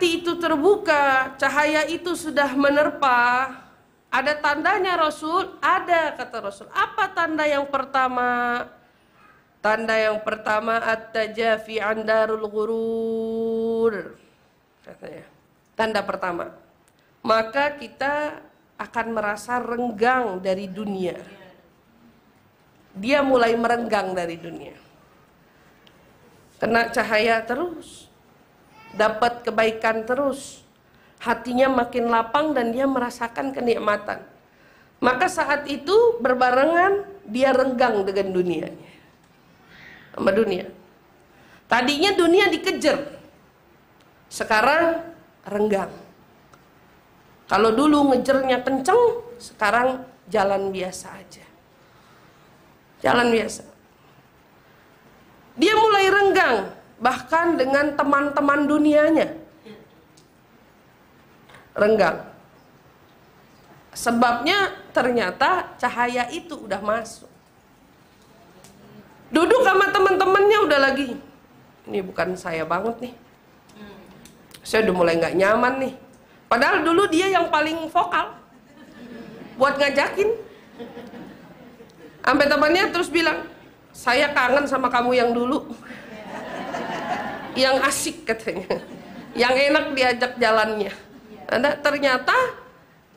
hati itu terbuka, cahaya itu sudah menerpa. Ada tandanya Rasul? Ada, kata Rasul. Apa tanda yang pertama? Tanda yang pertama at-tajafi an darul ghurur. Katanya. Tanda pertama. Maka kita akan merasa renggang dari dunia. Dia mulai merenggang dari dunia. Kena cahaya terus, dapat kebaikan terus, hatinya makin lapang dan dia merasakan kenikmatan. Maka saat itu berbarengan dia renggang dengan dunianya, sama dunia. Tadinya dunia dikejar, sekarang renggang. Kalau dulu ngejernya kenceng, sekarang jalan biasa aja, jalan biasa. Dia mulai renggang, bahkan dengan teman-teman dunianya. Renggang. Sebabnya ternyata cahaya itu udah masuk. Duduk sama teman-temannya udah lagi, ini bukan saya banget nih. Saya udah mulai nggak nyaman nih. Padahal dulu dia yang paling vokal buat ngajakin. Sampai temannya terus bilang, saya kangen sama kamu yang dulu, yang asik katanya, yang enak diajak jalannya. Nah, ternyata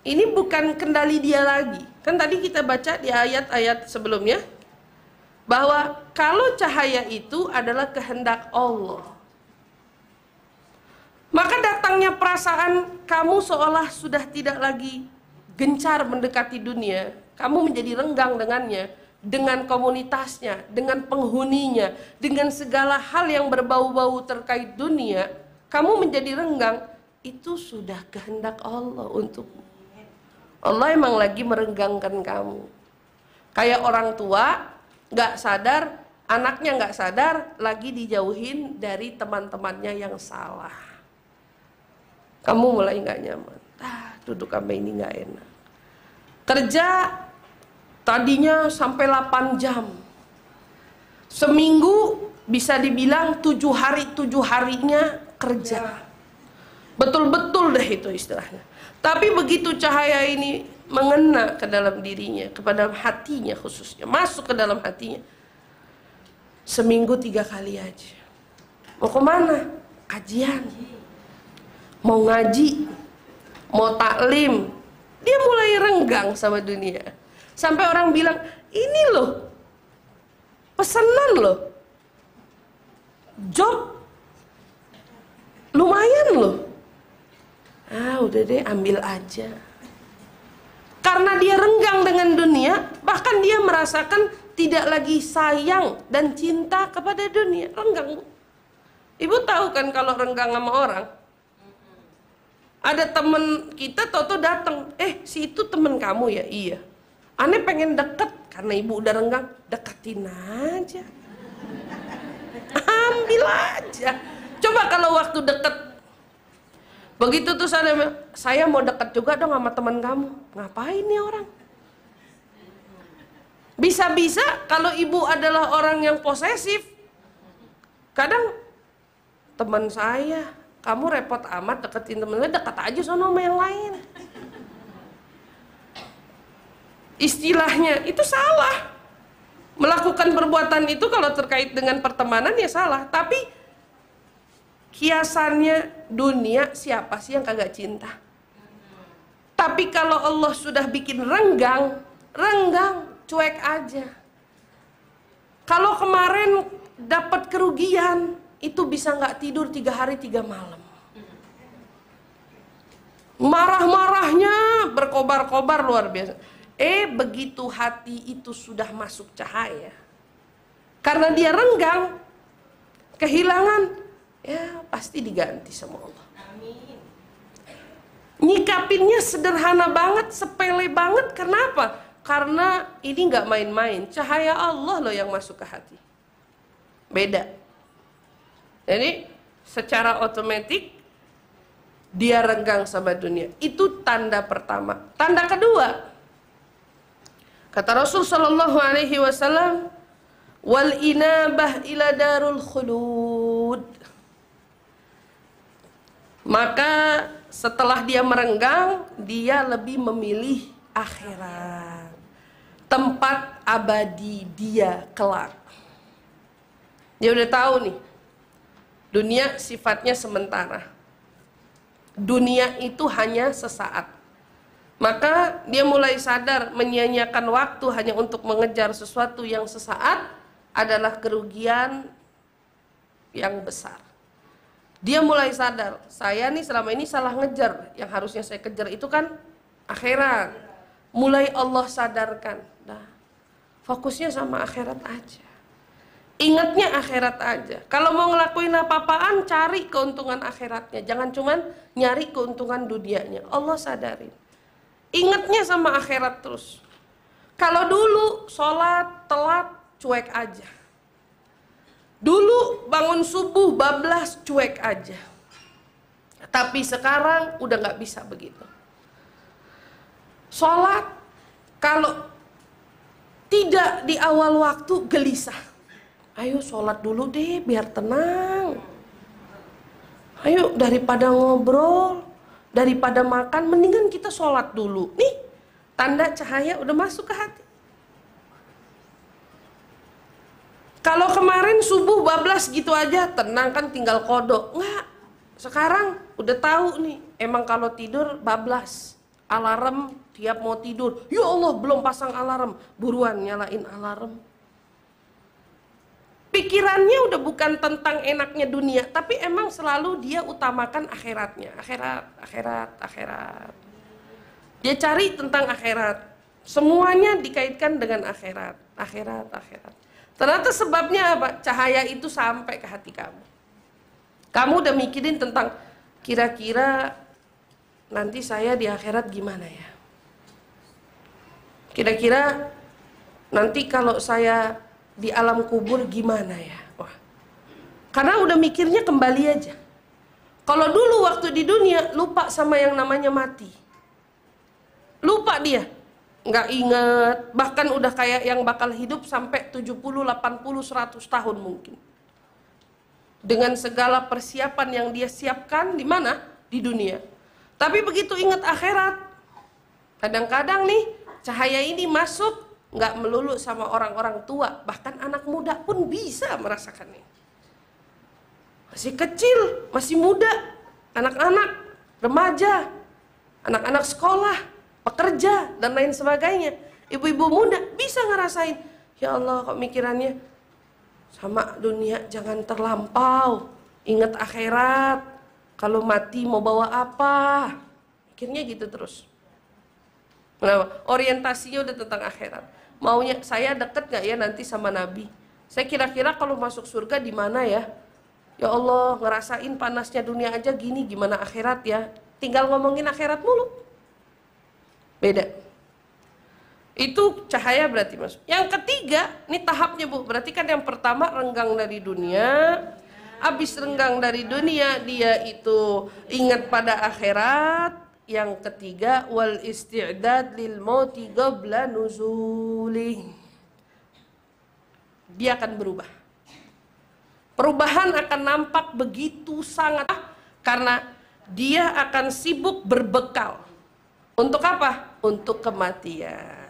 ini bukan kendali dia lagi. Kan tadi kita baca di ayat-ayat sebelumnya bahwa kalau cahaya itu adalah kehendak Allah, maka datangnya perasaan kamu seolah sudah tidak lagi gencar mendekati dunia, kamu menjadi renggang dengannya, dengan komunitasnya, dengan penghuninya, dengan segala hal yang berbau-bau terkait dunia, kamu menjadi renggang. Itu sudah kehendak Allah untukmu. Allah emang lagi merenggangkan kamu. Kayak orang tua gak sadar, anaknya gak sadar, lagi dijauhin dari teman-temannya yang salah. Kamu mulai gak nyaman. Duduk sama ini gak enak. Kerja tadinya sampai 8 jam. Seminggu bisa dibilang 7 harinya kerja. Betul-betul deh itu istilahnya. Tapi begitu cahaya ini mengena ke dalam dirinya, kepada hatinya khususnya, masuk ke dalam hatinya, seminggu 3 kali aja. Mau kemana? Kajian. Mau ngaji, mau taklim. Dia mulai renggang sama dunia. Sampai orang bilang, ini loh, pesanan loh, job lumayan loh. Udah deh, ambil aja. Karena dia renggang dengan dunia, bahkan dia merasakan tidak lagi sayang dan cinta kepada dunia. Renggang. Ibu tahu kan kalau renggang sama orang, ada temen kita toto datang, si itu temen kamu ya? Iya. Aneh pengen deket, karena ibu udah renggang, deketin aja, ambil aja. Coba kalau waktu deket, begitu tuh saya mau deket juga dong sama teman kamu, ngapain nih orang? Bisa-bisa kalau ibu adalah orang yang posesif, kadang teman saya, kamu repot amat deketin temennya, deket aja sono sama yang lain. Istilahnya itu salah. Melakukan perbuatan itu kalau terkait dengan pertemanan ya salah. Tapi kiasannya dunia, siapa sih yang kagak cinta? Tapi kalau Allah sudah bikin renggang, cuek aja. Kalau kemarin dapat kerugian, itu bisa nggak tidur 3 hari 3 malam. Marah-marahnya berkobar-kobar luar biasa. Begitu hati itu sudah masuk cahaya, karena dia renggang, kehilangan, ya pasti diganti sama Allah. Amin. Nyikapinnya sederhana banget, sepele banget. Kenapa? Karena ini nggak main-main. Cahaya Allah loh yang masuk ke hati. Beda. Jadi secara otomatis dia renggang sama dunia. Itu tanda pertama. Tanda kedua, kata Rasul sallallahu alaihi wasallam, wal inabah ila darul khulud. Maka setelah dia merenggang, dia lebih memilih akhirat, tempat abadi dia kelak. Dia udah tahu nih, dunia sifatnya sementara. Dunia itu hanya sesaat. Maka dia mulai sadar menyia-nyiakan waktu hanya untuk mengejar sesuatu yang sesaat adalah kerugian yang besar. Dia mulai sadar, saya nih selama ini salah ngejar. Yang harusnya saya kejar itu kan akhirat. Mulai Allah sadarkan, nah, fokusnya sama akhirat aja. Ingatnya akhirat aja. Kalau mau ngelakuin apa-apaan, cari keuntungan akhiratnya. Jangan cuman nyari keuntungan dunianya. Allah sadarin. Ingatnya sama akhirat terus. Kalau dulu sholat telat, cuek aja. Dulu bangun subuh bablas, cuek aja. Tapi sekarang udah gak bisa begitu. Sholat kalau tidak di awal waktu gelisah. Ayo sholat dulu deh biar tenang. Ayo daripada ngobrol, daripada makan, mendingan kita sholat dulu. Nih, tanda cahaya udah masuk ke hati. Kalau kemarin subuh bablas gitu aja, tenang kan tinggal kodok. Enggak, sekarang udah tahu nih, emang kalau tidur bablas. Alarm tiap mau tidur, ya Allah belum pasang alarm, buruan nyalain alarm. Pikirannya udah bukan tentang enaknya dunia, tapi emang selalu dia utamakan akhiratnya. Akhirat. Dia cari tentang akhirat. Semuanya dikaitkan dengan akhirat. Ternyata sebabnya apa? Cahaya itu sampai ke hati kamu. Kamu udah mikirin tentang kira-kira nanti saya di akhirat gimana ya? Kira-kira nanti kalau saya di alam kubur gimana ya? Wah. Karena udah mikirnya kembali aja. Kalau dulu waktu di dunia lupa sama yang namanya mati. Lupa dia. Nggak inget, bahkan udah kayak yang bakal hidup sampai 70, 80, 100 tahun mungkin. Dengan segala persiapan yang dia siapkan di mana? Di dunia. Tapi begitu ingat akhirat, kadang-kadang nih cahaya ini masuk nggak melulu sama orang-orang tua, bahkan anak muda pun bisa merasakannya. Masih kecil, masih muda, anak-anak, remaja, anak-anak sekolah, pekerja dan lain sebagainya, ibu-ibu muda bisa ngerasain. Ya Allah, kok mikirannya sama dunia jangan terlampau, ingat akhirat, kalau mati mau bawa apa, mikirnya gitu terus. Kenapa? Orientasinya udah tentang akhirat. Maunya saya deket gak ya nanti sama Nabi, saya kira-kira kalau masuk surga di mana ya? Ya Allah, ngerasain panasnya dunia aja gini, gimana akhirat ya? Tinggal ngomongin akhirat mulu. Beda. Itu cahaya berarti masuk. Yang ketiga, ini tahapnya Bu. Berarti kan yang pertama renggang dari dunia. Habis renggang dari dunia, dia itu ingat pada akhirat. Yang ketiga, wal isti'dad lil mauti qabla nuzuli. Dia akan berubah. Perubahan akan nampak begitu sangat karena dia akan sibuk berbekal. Untuk apa? Untuk kematian.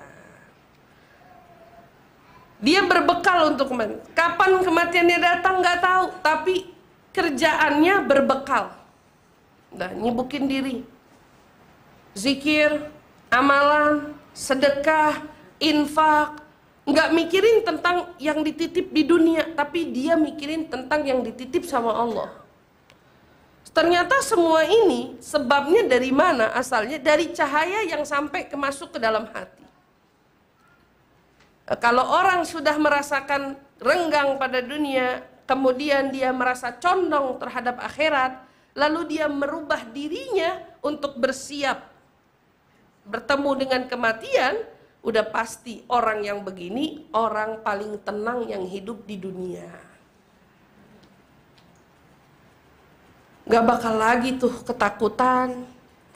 Dia berbekal untuk kematian. Kapan kematiannya datang nggak tahu, tapi kerjaannya berbekal. Nah, nyibukin diri. Zikir, amalan, sedekah, infak. Nggak mikirin tentang yang dititip di dunia, tapi dia mikirin tentang yang dititip sama Allah. Ternyata semua ini sebabnya dari mana asalnya? Dari cahaya yang sampai masuk ke dalam hati. Kalau orang sudah merasakan renggang pada dunia, kemudian dia merasa condong terhadap akhirat, lalu dia merubah dirinya untuk bersiap bertemu dengan kematian, udah pasti orang yang begini orang paling tenang yang hidup di dunia. Gak bakal lagi tuh ketakutan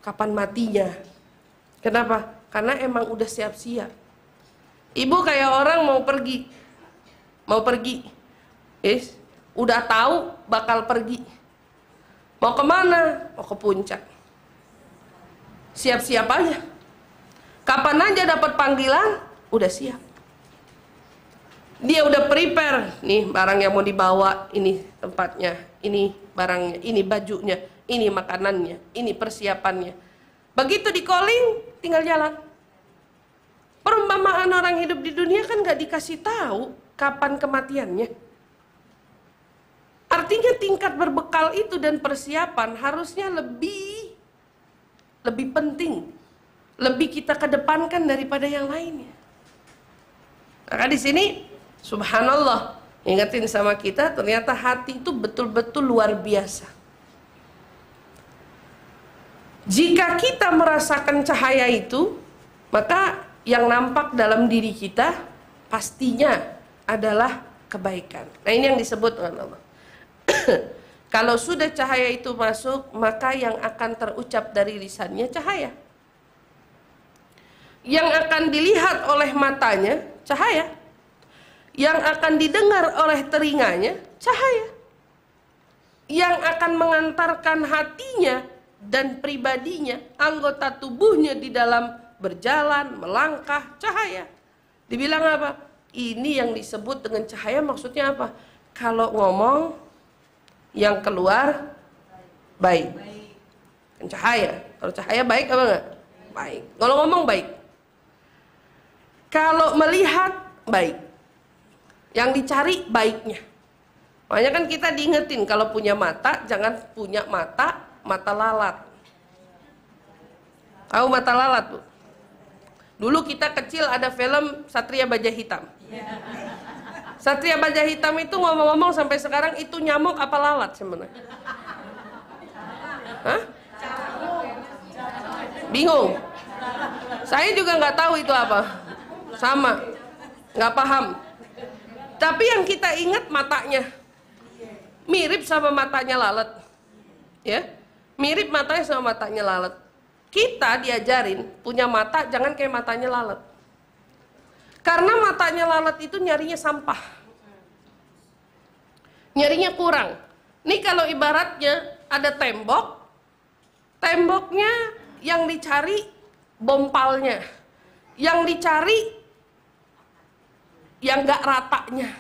kapan matinya. Kenapa? Karena emang udah siap-siap. Ibu kayak orang mau pergi, udah tahu bakal pergi. Mau kemana? Mau ke puncak. Siap-siap aja. Kapan aja dapat panggilan, udah siap. Dia udah prepare, nih barang yang mau dibawa, ini tempatnya, ini barangnya, ini bajunya, ini makanannya, ini persiapannya. Begitu di calling, tinggal jalan. Perumpamaan orang hidup di dunia kan gak dikasih tahu kapan kematiannya. Artinya tingkat berbekal itu dan persiapan harusnya lebih penting, lebih kita kedepankan daripada yang lainnya. Maka di sini subhanallah, ingetin sama kita, ternyata hati itu betul-betul luar biasa. Jika kita merasakan cahaya itu, maka yang nampak dalam diri kita pastinya adalah kebaikan. Nah, ini yang disebut dengan Allah. Kalau sudah cahaya itu masuk, maka yang akan terucap dari lisannya cahaya. Yang akan dilihat oleh matanya, cahaya. Yang akan didengar oleh telinganya, cahaya. Yang akan mengantarkan hatinya dan pribadinya, anggota tubuhnya di dalam berjalan, melangkah, cahaya. Dibilang apa? Ini yang disebut dengan cahaya, maksudnya apa? Kalau ngomong, yang keluar baik. Kan cahaya. Kalau cahaya baik apa enggak? Baik. Kalau ngomong baik. Kalau melihat baik. Yang dicari baiknya. Makanya kan kita diingetin kalau punya mata, jangan punya mata lalat. Tahu mata lalat, Bu? Dulu kita kecil ada film Satria Baja Hitam. Satria Baja Hitam itu ngomong-ngomong sampai sekarang itu nyamuk apa lalat sebenarnya? Hah? Bingung. Saya juga nggak tahu itu apa. Sama, nggak paham. Tapi yang kita ingat matanya, mirip sama matanya lalat, ya, mirip matanya sama matanya lalat. Kita diajarin punya mata jangan kayak matanya lalat. Karena matanya lalat itu nyarinya sampah. Nyarinya kurang. Nih kalau ibaratnya ada tembok, temboknya yang dicari bompalnya. Yang dicari yang gak ratanya.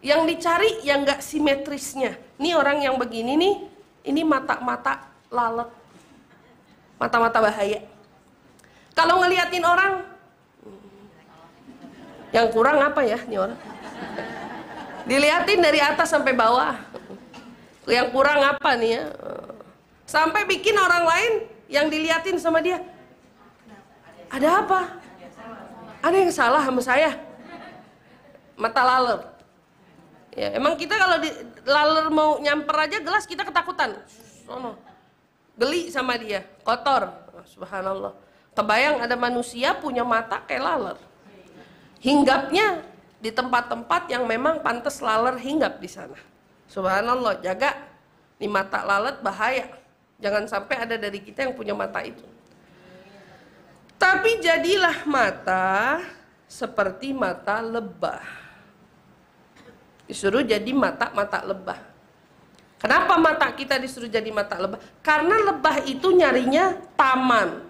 Yang dicari yang gak simetrisnya. Nih orang yang begini nih, ini mata-mata lalat. Mata-mata bahaya. Kalau ngeliatin orang, yang kurang apa ya nih orang? Dilihatin dari atas sampai bawah. Yang kurang apa nih ya? Sampai bikin orang lain yang dilihatin sama dia. Ada apa? Ada yang salah sama saya? Mata laler. Ya, emang kita kalau laler mau nyamper aja gelas kita ketakutan. Sono. Geli sama dia, kotor. Subhanallah. Kebayang ada manusia punya mata kayak laler. Hinggapnya di tempat-tempat yang memang pantas laler hinggap di sana. Subhanallah, jaga nih mata lalat bahaya. Jangan sampai ada dari kita yang punya mata itu. Tapi jadilah mata seperti mata lebah. Disuruh jadi mata lebah. Kenapa mata kita disuruh jadi mata lebah? Karena lebah itu nyarinya taman.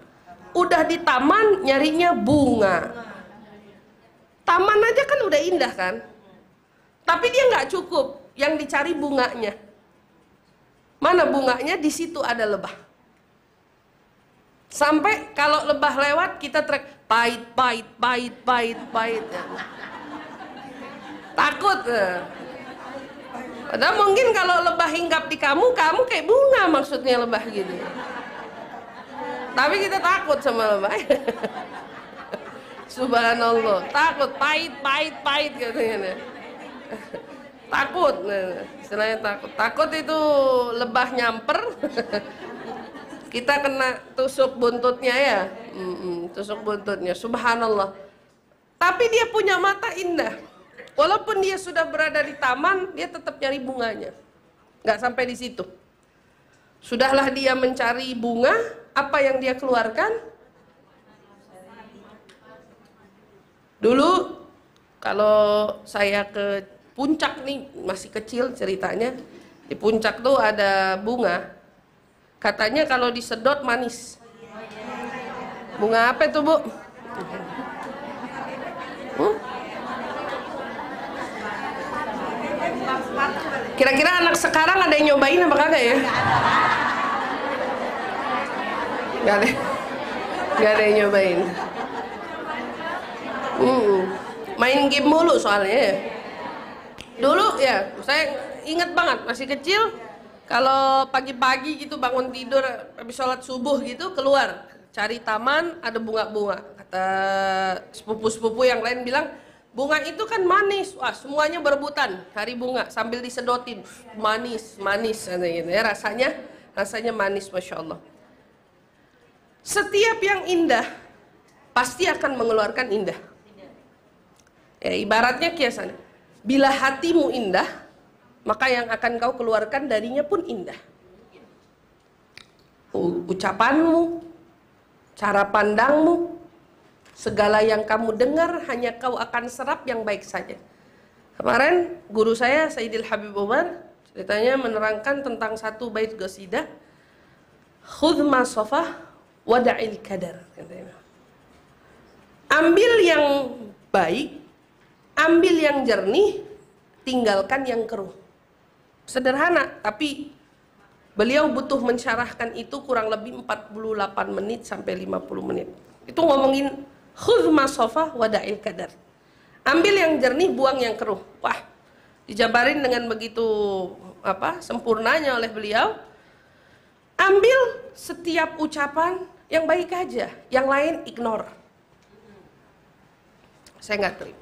Udah di taman nyarinya bunga. Taman aja kan udah indah kan? Tapi dia nggak cukup, yang dicari bunganya. Mana bunganya? Di situ ada lebah. Sampai kalau lebah lewat kita teriak pahit, pahit, pahit, pahit, pahit. Takut. Padahal mungkin kalau lebah hinggap di kamu kayak bunga maksudnya lebah gitu. Tapi kita takut sama lebah. Subhanallah, takut, pahit, pahit, pahit katanya. Takut, istilahnya takut. Takut itu lebah nyamper, kita kena tusuk buntutnya ya, tusuk buntutnya. Subhanallah. Tapi dia punya mata indah. Walaupun dia sudah berada di taman, dia tetap nyari bunganya. Nggak sampai di situ. Sudahlah dia mencari bunga, apa yang dia keluarkan? Dulu kalau saya ke puncak nih, masih kecil ceritanya, di puncak tuh ada bunga. Katanya kalau disedot manis. Bunga apa itu, Bu? Kira-kira anak sekarang ada yang nyobain apa kagak ya? Gak ada. Gak ada yang nyobain. Main game mulu soalnya ya. Dulu ya, saya ingat banget masih kecil, kalau pagi-pagi gitu bangun tidur habis sholat subuh gitu keluar cari taman ada bunga-bunga. Kata sepupu-sepupu yang lain bilang bunga itu kan manis, wah semuanya berebutan cari bunga sambil disedotin, manis gitu ya, rasanya manis, masya Allah. Setiap yang indah pasti akan mengeluarkan indah. Ya, ibaratnya kiasan, bila hatimu indah, maka yang akan kau keluarkan darinya pun indah. Ucapanmu, cara pandangmu, segala yang kamu dengar hanya kau akan serap yang baik saja. Kemarin guru saya Sayyidil Habib Umar ceritanya menerangkan tentang satu bait qasidah, khudh ma safah wada'il kadar, katanya. Ambil yang baik, ambil yang jernih, tinggalkan yang keruh. Sederhana, tapi beliau butuh mensyarahkan itu kurang lebih 48 menit sampai 50 menit. Itu ngomongin khudh ma safah wada'il kadar. Ambil yang jernih, buang yang keruh. Wah, dijabarin dengan begitu sempurnanya oleh beliau. Ambil setiap ucapan yang baik aja, yang lain ignore. Saya nggak terima.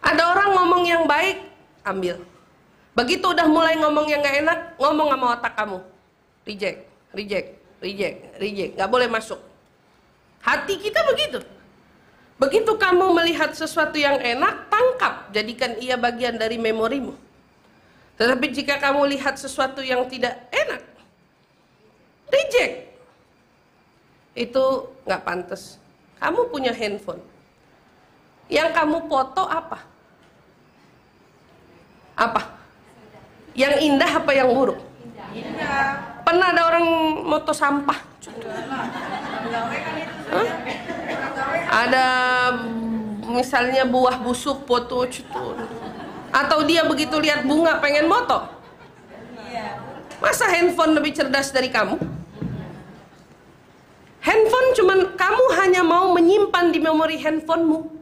Ada orang ngomong yang baik, ambil. Begitu udah mulai ngomong yang nggak enak, ngomong sama otak kamu, reject, nggak boleh masuk. Hati kita begitu. Begitu kamu melihat sesuatu yang enak, tangkap, jadikan ia bagian dari memorimu. Tetapi jika kamu lihat sesuatu yang tidak enak, reject. Itu nggak pantas. Kamu punya handphone. Yang kamu foto apa? Apa? Yang indah apa yang buruk? Indah. Pernah ada orang moto sampah? Ada misalnya buah busuk foto, atau dia begitu lihat bunga pengen moto? Masa handphone lebih cerdas dari kamu? Handphone cuman kamu hanya mau menyimpan di memori handphonemu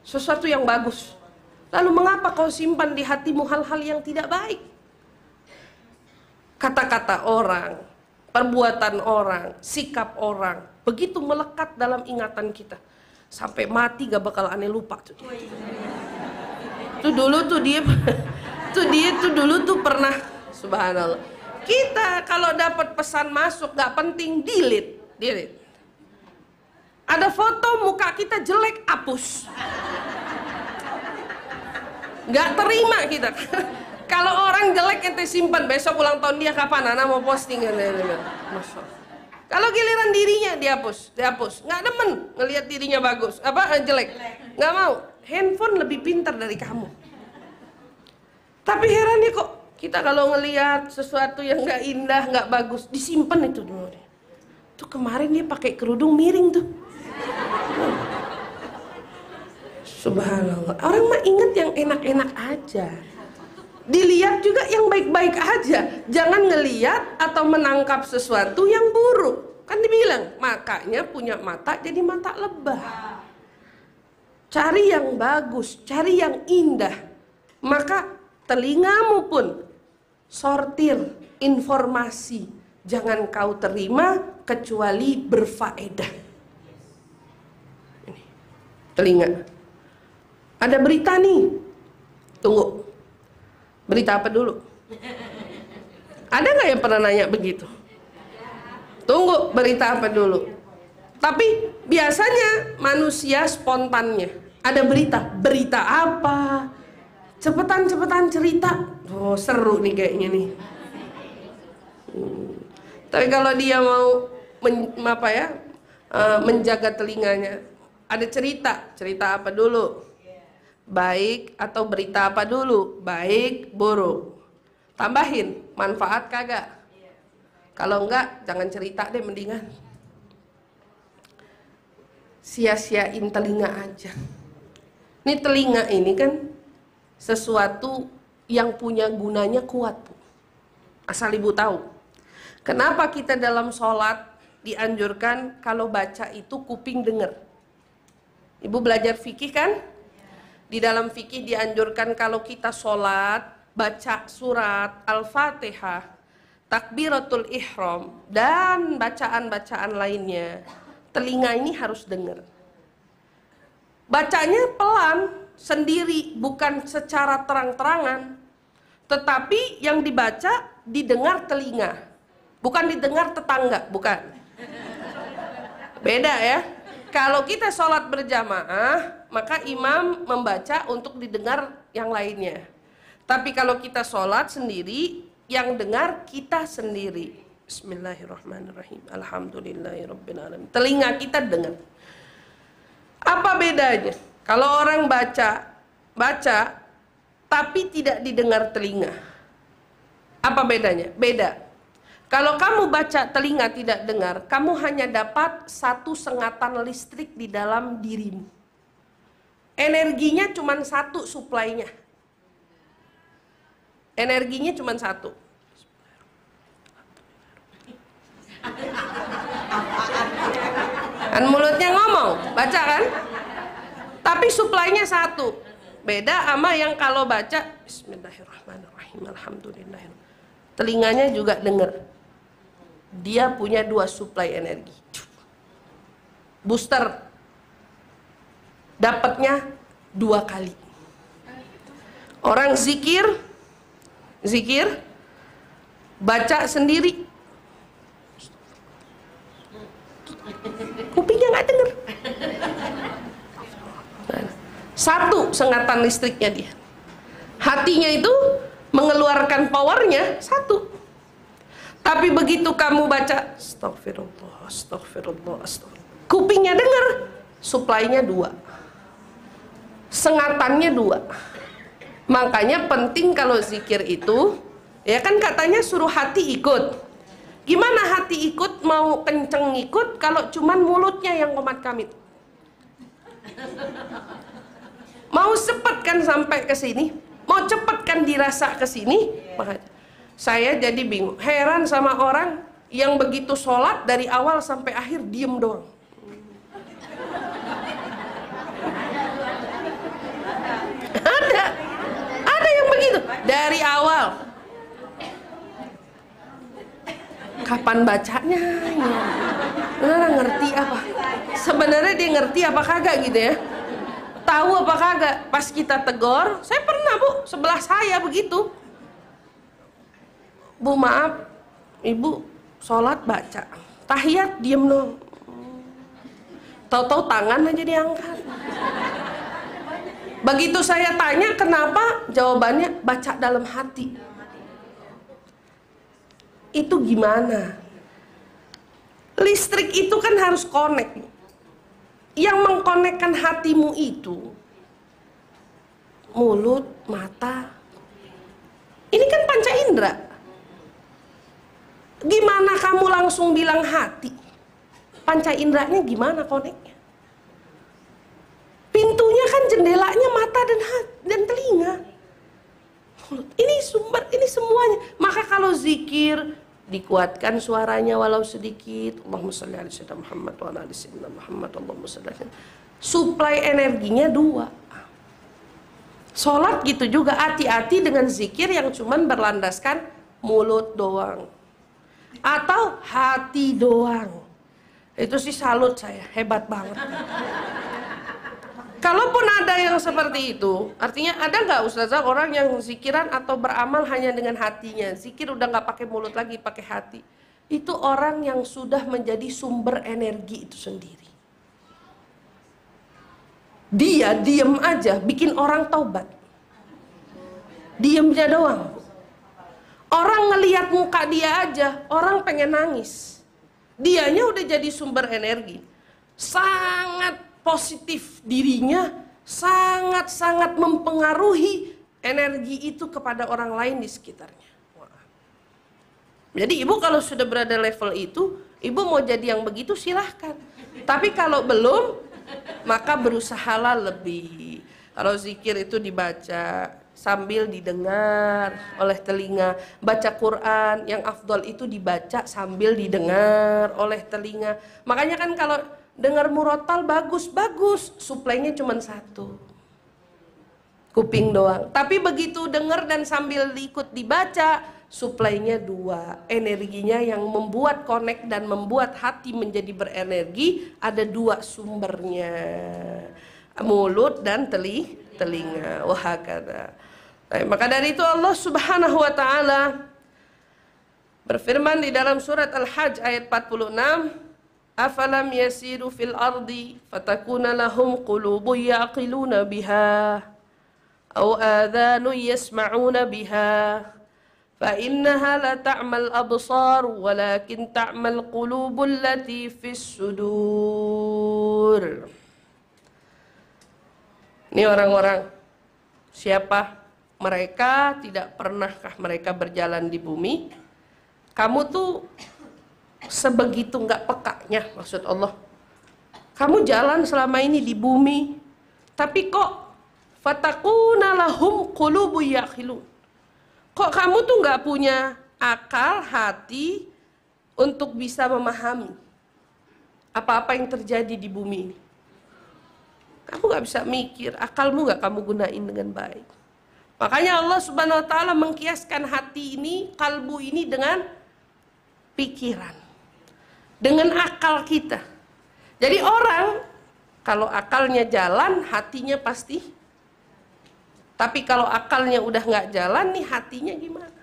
sesuatu yang bagus. Lalu mengapa kau simpan di hatimu hal-hal yang tidak baik? Kata-kata orang, perbuatan orang, sikap orang begitu melekat dalam ingatan kita sampai mati gak bakal aneh lupa tuh. Tuh dulu tuh dia dulu tuh pernah, subhanallah. Kita kalau dapat pesan masuk gak penting, delete. Ada foto muka kita jelek, hapus. Gak terima kita. Kalau orang jelek ente simpan, besok ulang tahun dia kapan? Anak mau posting. Kalau giliran dirinya dihapus. Nggak demen ngelihat dirinya bagus, jelek. Nggak mau. Handphone lebih pintar dari kamu. Tapi herannya kok kita kalau ngelihat sesuatu yang nggak indah, nggak bagus, disimpan itu dulu. Tuh kemarin dia pakai kerudung miring tuh. Subhanallah. Orang mah inget yang enak-enak aja. Dilihat juga yang baik-baik aja. Jangan ngeliat atau menangkap sesuatu yang buruk. Kan dibilang, makanya punya mata jadi mata lebah. Cari yang bagus, cari yang indah. Maka telingamu pun sortir informasi. Jangan kau terima kecuali berfaedah. Ini, telinga. Ada berita nih. Tunggu. Berita apa dulu? Ada nggak yang pernah nanya begitu? Tunggu, berita apa dulu? Tapi biasanya manusia spontannya. Ada berita apa? Cepetan cerita. Oh seru nih kayaknya nih. Tapi kalau dia mau menjaga telinganya, ada cerita apa dulu? Baik atau berita apa dulu? Baik, buruk. Tambahin, manfaat kagak? Kalau enggak, jangan cerita deh mendingan. Sia-siain telinga aja. Ini telinga ini kan sesuatu yang punya gunanya kuat, Bu. Asal Ibu tahu. Kenapa kita dalam sholat dianjurkan kalau baca itu kuping dengar? Ibu belajar fikih kan? Di dalam fikih dianjurkan kalau kita sholat, baca surat Al-Fatihah, takbiratul ihram, dan bacaan-bacaan lainnya, telinga ini harus dengar. Bacanya pelan, sendiri, bukan secara terang-terangan. Tetapi yang dibaca didengar telinga, bukan didengar tetangga, bukan. Beda ya. Kalau kita sholat berjamaah, maka imam membaca untuk didengar yang lainnya. Tapi kalau kita sholat sendiri, yang dengar kita sendiri. Bismillahirrahmanirrahim. Alhamdulillahirrabbilalamin. Telinga kita dengar. Apa bedanya? Kalau orang baca, tapi tidak didengar telinga. Apa bedanya? Beda. Kalau kamu baca telinga tidak dengar, kamu hanya dapat satu sengatan listrik di dalam dirimu. Energinya cuma satu suplainya. Energinya cuma satu. Kan mulutnya ngomong, baca kan? Tapi suplainya satu. Beda sama yang kalau baca Bismillahirrahmanirrahim, Alhamdulillahirrahmanirrahim. Telinganya juga dengar. Dia punya dua suplai energi. Booster dapatnya 2 kali. Orang zikir baca sendiri, kupingnya nggak dengar. Satu sengatan listriknya dia. Hatinya itu mengeluarkan powernya satu. Tapi begitu kamu baca astagfirullah, astagfirullah, astagfirullah, kupingnya dengar, suplainya 2, sengatannya 2. Makanya penting kalau zikir itu, ya kan katanya suruh hati ikut. Gimana hati ikut, mau kenceng ikut kalau cuman mulutnya yang komat kamit? Mau cepet kan sampai ke sini, mau cepet kan dirasa ke sini. Makanya saya jadi bingung, heran sama orang yang begitu sholat dari awal sampai akhir diem doang. Ada yang begitu dari awal. Kapan bacanya? Ya. Ngerti apa? Sebenarnya dia ngerti apa kagak gitu ya? Tahu apa kagak? Pas kita tegur, saya pernah Bu, sebelah saya begitu. Bu maaf, ibu sholat baca, tahiyat diem dong. Tahu-tahu tangan aja diangkat. Begitu saya tanya kenapa, jawabannya baca dalam hati. Itu gimana? Listrik itu kan harus connect. Yang mengkonekkan hatimu itu mulut, mata. Ini kan panca indera. Gimana kamu langsung bilang hati? Panca inderanya gimana koneknya? Pintunya kan jendelanya mata dan telinga. Ini sumber, ini semuanya. Maka kalau zikir dikuatkan suaranya walau sedikit. Allahumma shalli ala sayyidina Muhammad wa ala ali sayyidina Muhammad. Allahumma shalli. Suplai energinya 2. Sholat gitu juga, hati-hati dengan zikir yang cuman berlandaskan mulut doang atau hati doang. Itu sih salut saya, hebat banget. Kalaupun ada yang seperti itu, artinya ada nggak Ustazah orang yang zikiran atau beramal hanya dengan hatinya, zikir udah nggak pakai mulut lagi, pakai hati. Itu orang yang sudah menjadi sumber energi itu sendiri. Dia diem aja bikin orang taubat. Diemnya doang. Orang ngelihat muka dia aja, orang pengen nangis. Dianya udah jadi sumber energi. Sangat positif dirinya, sangat-sangat mempengaruhi energi itu kepada orang lain di sekitarnya. Jadi ibu kalau sudah berada level itu, ibu mau jadi yang begitu silahkan. Tapi kalau belum, maka berusahalah lebih. Kalau zikir itu dibaca sambil didengar oleh telinga. Baca Quran yang afdol itu dibaca sambil didengar oleh telinga. Makanya kan kalau dengar murotal bagus-bagus, suplainya cuma satu. Kuping doang. Tapi begitu dengar dan sambil ikut dibaca, suplainya dua. Energinya yang membuat connect dan membuat hati menjadi berenergi ada dua sumbernya, mulut dan telinga. Wahakata. Maka dari itu Allah Subhanahu wa taala berfirman di dalam surat Al-Hajj ayat 46, afalam yasiru fil ardi fatakuna lahum qulubun yaqiluna biha aw adhanun yasma'una biha فإنها لا تعمى الأبصار ولكن تعمى القلوب التي في الصدور. Ini orang-orang siapa? Mereka tidak pernahkah mereka berjalan di bumi? Kamu tuh sebegitu nggak pekanya, maksud Allah. Kamu jalan selama ini di bumi, tapi kok fatakuna lahum qulubu yaqilun. Kok kamu tuh nggak punya akal, hati untuk bisa memahami apa-apa yang terjadi di bumi ini? Kamu nggak bisa mikir, akalmu nggak kamu gunain dengan baik. Makanya Allah Subhanahu Wa Taala mengkiaskan hati ini, kalbu ini dengan pikiran, dengan akal kita. Jadi orang kalau akalnya jalan, hatinya pasti. Tapi kalau akalnya udah nggak jalan nih, hatinya gimana?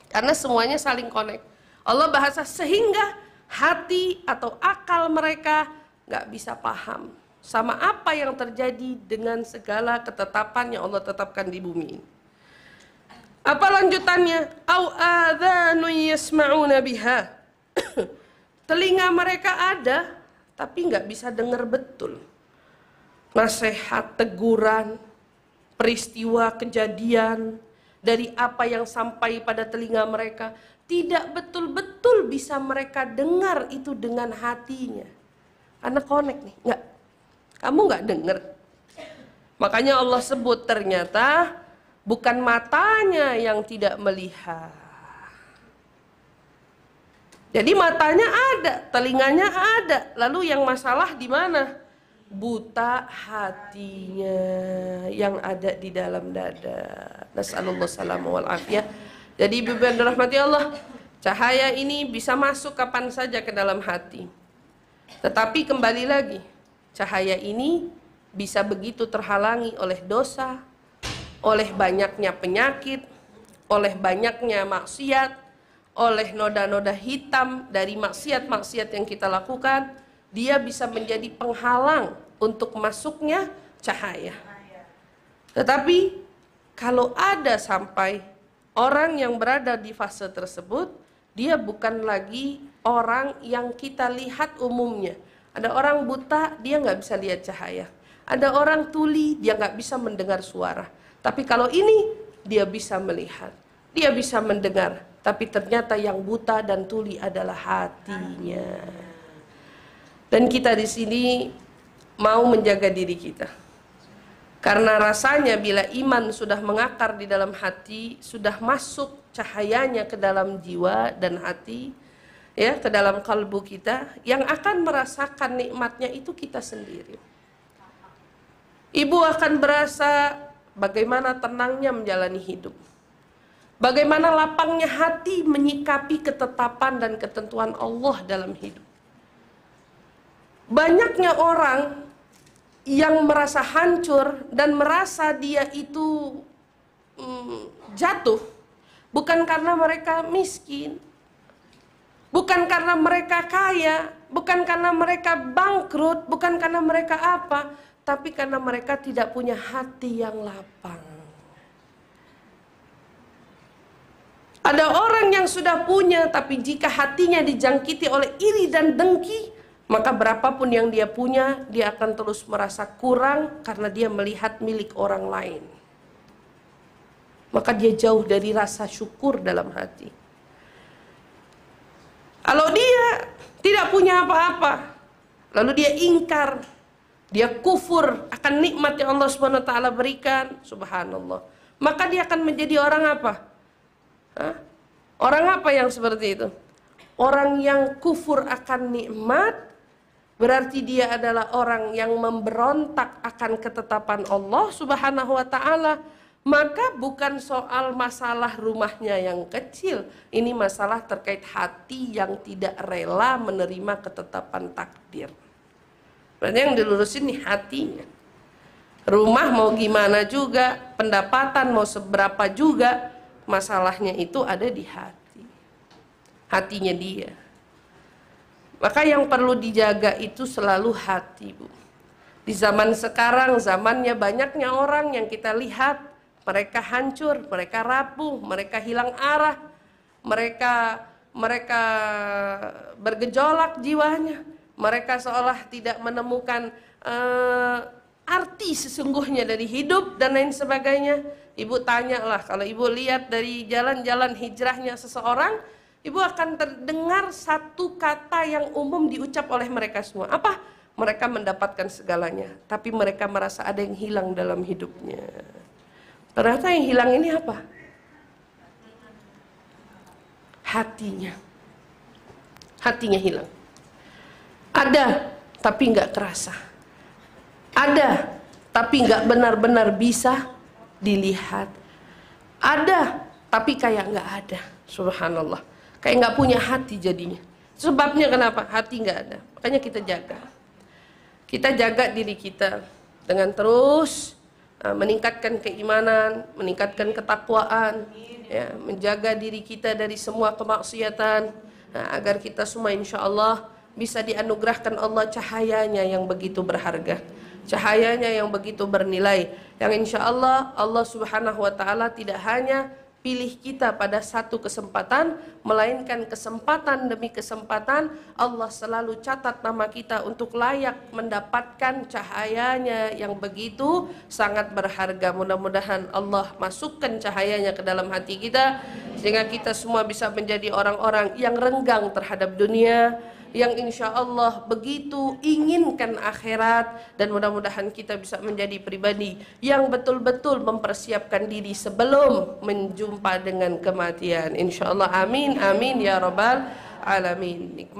Karena semuanya saling connect. Allah bahasa sehingga hati atau akal mereka nggak bisa paham sama apa yang terjadi dengan segala ketetapan yang Allah tetapkan di bumi ini. Apa lanjutannya? Au adzanu yasma'una biha. Telinga mereka ada, tapi nggak bisa dengar betul. Nasihat, teguran, peristiwa, kejadian dari apa yang sampai pada telinga mereka tidak betul-betul bisa mereka dengar itu dengan hatinya. Karena connect nih, enggak. Kamu nggak dengar. Makanya Allah sebut ternyata bukan matanya yang tidak melihat. Jadi matanya ada, telinganya ada. Lalu yang masalah di mana? Buta hatinya yang ada di dalam dada. Nasallallahu salamu wal afiyah. Jadi ibu dan rahmati Allah, cahaya ini bisa masuk kapan saja ke dalam hati. Tetapi kembali lagi, cahaya ini bisa begitu terhalangi oleh dosa, oleh banyaknya penyakit, oleh banyaknya maksiat, oleh noda-noda hitam dari maksiat-maksiat yang kita lakukan. Dia bisa menjadi penghalang untuk masuknya cahaya. Tetapi kalau ada sampai orang yang berada di fase tersebut, dia bukan lagi orang yang kita lihat umumnya. Ada orang buta, dia nggak bisa lihat cahaya. Ada orang tuli, dia nggak bisa mendengar suara. Tapi kalau ini, dia bisa melihat, dia bisa mendengar. Tapi ternyata yang buta dan tuli adalah hatinya. Dan kita di sini mau menjaga diri kita. Karena rasanya bila iman sudah mengakar di dalam hati, sudah masuk cahayanya ke dalam jiwa dan hati, ya, ke dalam kalbu kita, yang akan merasakan nikmatnya itu kita sendiri. Ibu akan berasa bagaimana tenangnya menjalani hidup. Bagaimana lapangnya hati menyikapi ketetapan dan ketentuan Allah dalam hidup. Banyaknya orang yang merasa hancur dan merasa dia itu jatuh bukan karena mereka miskin, bukan karena mereka kaya, bukan karena mereka bangkrut, bukan karena mereka apa, tapi karena mereka tidak punya hati yang lapang. Ada orang yang sudah punya, tapi jika hatinya dijangkiti oleh iri dan dengki, maka berapapun yang dia punya, dia akan terus merasa kurang karena dia melihat milik orang lain. Maka dia jauh dari rasa syukur dalam hati. Kalau dia tidak punya apa-apa, lalu dia ingkar, dia kufur akan nikmat yang Allah Subhanahu wa taala berikan, subhanallah. Maka dia akan menjadi orang apa? Hah? Orang apa yang seperti itu? Orang yang kufur akan nikmat, berarti dia adalah orang yang memberontak akan ketetapan Allah Subhanahu wa taala. Maka bukan soal masalah rumahnya yang kecil, ini masalah terkait hati yang tidak rela menerima ketetapan takdir. Berarti yang dilurusin nih hatinya. Rumah mau gimana juga, pendapatan mau seberapa juga, masalahnya itu ada di hati. Hatinya dia. Maka yang perlu dijaga itu selalu hati, Bu. Di zaman sekarang, zamannya banyaknya orang yang kita lihat mereka hancur, mereka rapuh, mereka hilang arah, mereka bergejolak jiwanya, mereka seolah tidak menemukan arti sesungguhnya dari hidup dan lain sebagainya. Ibu tanyalah, kalau ibu lihat dari jalan-jalan hijrahnya seseorang, ibu akan terdengar satu kata yang umum diucap oleh mereka semua. Apa? Mereka mendapatkan segalanya, tapi mereka merasa ada yang hilang dalam hidupnya. Ternyata yang hilang ini apa? Hatinya. Hatinya hilang. Ada, tapi nggak terasa. Ada, tapi nggak benar-benar bisa dilihat. Ada, tapi kayak nggak ada. Subhanallah. Kayak nggak punya hati jadinya. Sebabnya kenapa? Hati nggak ada. Makanya kita jaga. Kita jaga diri kita dengan terus meningkatkan keimanan, meningkatkan ketakwaan, ya, menjaga diri kita dari semua kemaksiatan, agar kita semua insya Allah bisa dianugerahkan Allah cahayanya yang begitu berharga, cahayanya yang begitu bernilai, yang insya Allah Allah Subhanahu wa taala tidak hanya pilih kita pada satu kesempatan, melainkan kesempatan demi kesempatan Allah selalu catat nama kita untuk layak mendapatkan cahayanya yang begitu sangat berharga. Mudah-mudahan Allah masukkan cahayanya ke dalam hati kita, sehingga kita semua bisa menjadi orang-orang yang renggang terhadap dunia, yang insya Allah begitu inginkan akhirat, dan mudah-mudahan kita bisa menjadi pribadi yang betul-betul mempersiapkan diri sebelum menjumpa dengan kematian. Insya Allah, amin, amin ya rabbal alamin.